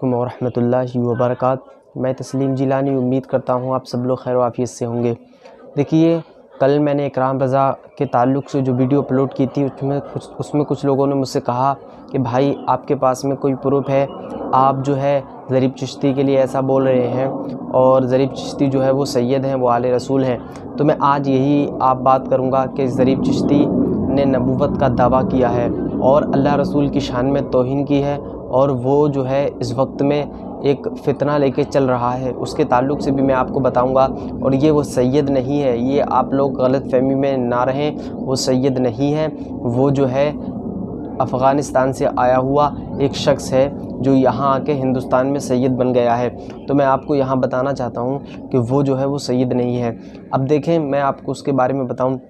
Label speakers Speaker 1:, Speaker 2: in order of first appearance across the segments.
Speaker 1: अलैकुम वरहमतुल्लाहि वबरकातुहू। मैं तस्लीम जिलानी उम्मीद करता हूँ आप सब लोग खैर वाफियत से होंगे। देखिए, कल मैंने इकराम रज़ा के ताल्लुक़ से जो वीडियो अपलोड की थी उसमें कुछ लोगों ने मुझसे कहा कि भाई आपके पास में कोई प्रूफ़ है, आप जो है ज़रीफ़ चिश्ती के लिए ऐसा बोल रहे हैं और ज़रीफ़ चिश्ती जो है वो सैयद हैं, वो आले रसूल हैं। तो मैं आज यही आप बात करूँगा कि ज़रीफ़ चिश्ती ने नबूवत का दावा किया है और अल्लाह रसूल की शान में तौहीन की है और वो जो है इस वक्त में एक फ़ितना लेके चल रहा है, उसके ताल्लुक़ से भी मैं आपको बताऊंगा। और ये वो सैयद नहीं है, ये आप लोग गलतफ़हमी में ना रहें, वो सैयद नहीं है, वो जो है अफ़ग़ानिस्तान से आया हुआ एक शख्स है जो यहाँ आके हिंदुस्तान में सैयद बन गया है। तो मैं आपको यहाँ बताना चाहता हूँ कि वो जो है वो सैयद नहीं है। अब देखें, मैं आपको उसके बारे में बताऊँ।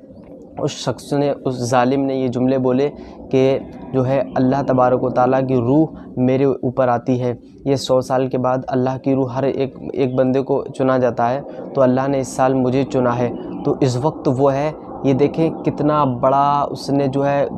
Speaker 1: उस शख्स ने, उस ज़ालिम ने ये जुमले बोले कि जो है अल्लाह तबारक व तआला की रूह मेरे ऊपर आती है। ये 100 साल के बाद अल्लाह की रूह हर एक बंदे को चुना जाता है, तो अल्लाह ने इस साल मुझे चुना है। तो इस वक्त वो है, ये देखें कितना बड़ा उसने जो है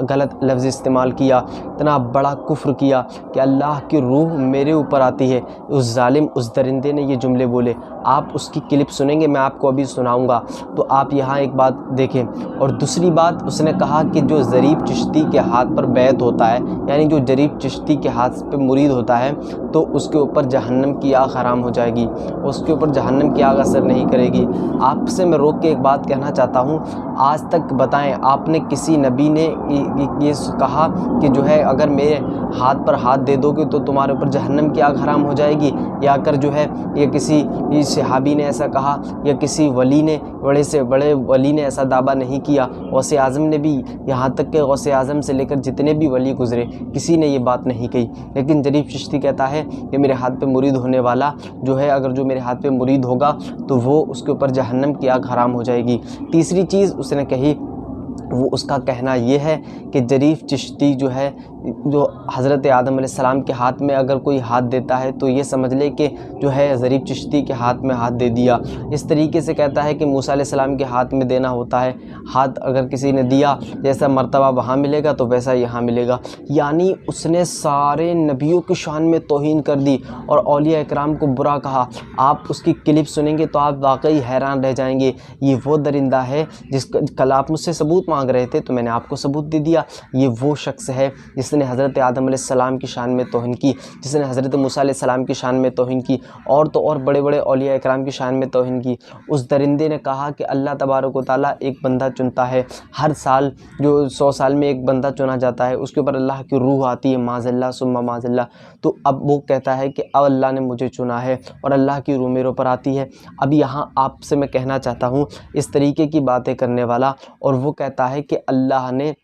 Speaker 1: गलत लफ्ज़ इस्तेमाल किया, इतना बड़ा कुफ्र किया कि अल्लाह की रूह मेरे ऊपर आती है। उस ज़ालिम, उस दरिंदे ने ये जुमले बोले। आप उसकी क्लिप सुनेंगे, मैं आपको अभी सुनाऊंगा, तो आप यहाँ एक बात देखें। और दूसरी बात, उसने कहा कि जो ज़रीफ़ चिश्ती के हाथ पर बैत होता है, यानी जो ज़रीफ़ चिश्ती के हाथ पे मुरीद होता है, तो उसके ऊपर जहन्नम की आग हराम हो जाएगी, उसके ऊपर जहन्नम की आग असर नहीं करेगी। आपसे मैं रोक के एक बात कहना चाहता हूँ, आज तक बताएं आपने किसी नबी ने ये कहा कि जो है अगर मेरे हाथ पर हाथ दे दोगे तो तुम्हारे ऊपर जहन्नम की आग हराम हो जाएगी? या अगर जो है ये किसी सहाबी ने ऐसा कहा या किसी वली ने, बड़े से बड़े वली ने ऐसा दावा नहीं किया। गौसे आज़म ने भी, यहाँ तक कि गौसे आज़म से लेकर जितने भी वली गुज़रे, किसी ने ये बात नहीं कही। लेकिन ज़रीफ़ चिश्ती कहता है कि मेरे हाथ पे मुरीद होने वाला जो है, अगर जो मेरे हाथ पे मुरीद होगा तो वो उसके ऊपर जहन्नम की आग हराम हो जाएगी। तीसरी चीज़ उसने कही, वो उसका कहना ये है कि ज़रीफ़ चिश्ती जो है, जो हज़रत आदम अलैहिस्सलाम के हाथ में अगर कोई हाथ देता है तो ये समझ ले कि जो है ज़रीफ़ चिश्ती के हाथ में हाथ दे दिया। इस तरीके से कहता है कि मूसा अलैहिस्सलाम के हाथ में देना होता है, हाथ अगर किसी ने दिया, जैसा मर्तबा वहाँ मिलेगा तो वैसा यहाँ मिलेगा। यानी उसने सारे नबियों की शान में तौहीन कर दी और औलिया इकराम को बुरा कहा। आप उसकी क्लिप सुनेंगे तो आप वाकई हैरान रह जाएंगे। ये वो दरिंदा है जिसका कल आप मुझसे सबूत मांग रहे थे, तो मैंने आपको सबूत दे दिया। ये वो शख्स है जिसने हज़रत आदम अलैहिस्सलाम की शान में तौहीन की, जिसने हज़रत मूसा अलैहिस्सलाम की शान में तौहीन की, और तो और बड़े बड़े औलिया इकराम की शान में तौहीन की। उस दरिंदे ने कहा कि अल्लाह तबारक व तआला एक बंदा चुनता है, हर साल जो 100 साल में एक बंदा चुना जाता है, उसके ऊपर अल्लाह की रूह आती है, माज़ल्ला सुम्मा माज़ल्ला। तो अब वो कहता है कि अब अल्लाह ने मुझे चुना है और अल्लाह की रूह मेरे ऊपर आती है। अब यहाँ आपसे मैं कहना चाहता हूँ, इस तरीके की बातें करने वाला, और वो कहता है कि अल्लाह ने,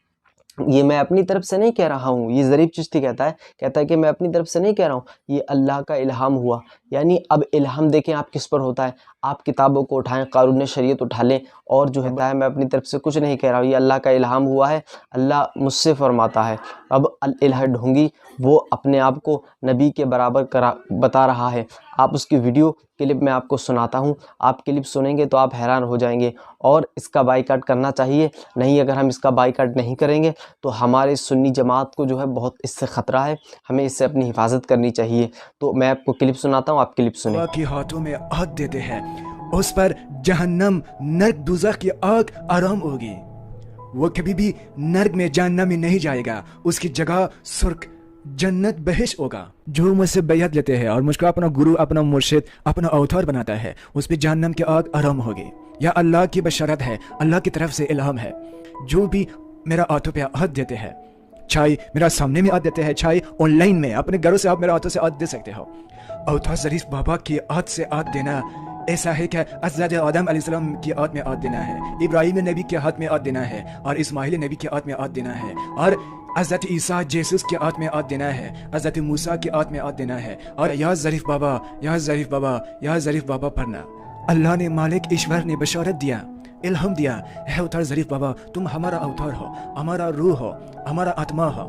Speaker 1: ये मैं अपनी तरफ से नहीं कह रहा हूँ, ये ज़रीफ़ चिश्ती कहता है कि मैं अपनी तरफ से नहीं कह रहा हूँ, ये अल्लाह का इल्हाम हुआ। यानी अब इल्हाम देखें आप किस पर होता है। आप किताबों को उठाएं, कानून शरीयत उठा लें, और जो है मैं अपनी तरफ से कुछ नहीं कह रहा हूँ, ये अल्लाह का इल्हाम हुआ है, अल्लाह मुझसे फरमाता है। अब इलाह ढोंगी वो अपने आप को नबी के बराबर बता रहा है। आप उसकी वीडियो क्लिप मैं आपको सुनाता हूँ, आप क्लिप सुनेंगे तो आप हैरान हो जाएंगे। और इसका बाइकाट करना चाहिए, नहीं अगर हम इसका बाइकाट नहीं करेंगे तो हमारे सुन्नी जमात को जो है बहुत इससे ख़तरा है, हमें इससे अपनी हिफाजत करनी चाहिए। तो मैं आपको क्लिप सुनाता हूँ, आप क्लिप सुने।
Speaker 2: के हाथों में आग देते हैं, उस पर जहन्नम, नर्क, दुज़ख की आग आराम होगी। वो कभी भी नर्क में, जहन्नम में नहीं जाएगा, उसकी जगह सुर्ख जन्नत बहिश होगा। जो मुझसे बैयत लेते हैं और मुझको अपना गुरु, अपना मुर्शिद, अपना अवतार बनाता है, उस पर जहन्नम की आग आराम होगी। या अल्लाह की बशरत है, अल्लाह की तरफ से इल्हाम है। जो भी मेरा हाथों पे हाथ देते हैं, चाहे मेरा सामने में हाथ देते हैं, चाहे ऑनलाइन में अपने घरों से आप मेरे हाथों से हाथ दे सकते हो। अवतार ज़रीफ़ बाबा की हाथ से हाथ देना ऐसा है कि हज़रत आदम अलैहिस्सलाम के हाथ में हाथ देना है, इब्राहिम नबी के हाथ में हाथ देना है, और इस्माइल नबी के हाथ में हाथ देना है, और हज़रत ईसा जेसुस के हाथ में हाथ देना है, हज़रत मूसा के हाथ में हाथ देना है। और या ज़रीफ़ बाबा, या ज़रीफ़ बाबा, या ज़रीफ़ बाबा पढ़ना। अल्लाह ने, मालिक ईश्वर ने बशारत दिया, इल्हम दिया, है अवतार ज़रीफ़ बाबा, तुम हमारा अवतार हो, हमारा रूह हो, हमारा आत्मा हो।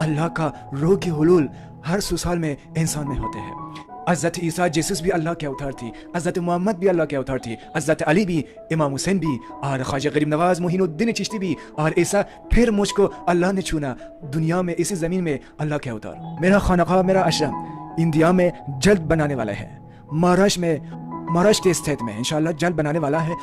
Speaker 2: अल्लाह का रूह की हुलूल हर 100 साल में इंसान में होते हैं। हज़रत ईसा जेसस भी अल्लाह के अवतार थी, हज़रत मोहम्मद भी अल्लाह के अवतार थी, हज़रत अली भी, इमाम हुसैन भी, और ख्वाजा गरीब नवाज मोहिनुद्दीन चिश्ती भी, और ऐसा फिर मुझको अल्लाह ने चुना दुनिया में, इसी ज़मीन में अल्लाह के अवतार। मेरा खानक़ाह, मेरा आश्रम इंडिया में जल्द बनाने वाला है, महाराष्ट्र के स्टेट में इंशाल्लाह जल्द बनाने वाला है।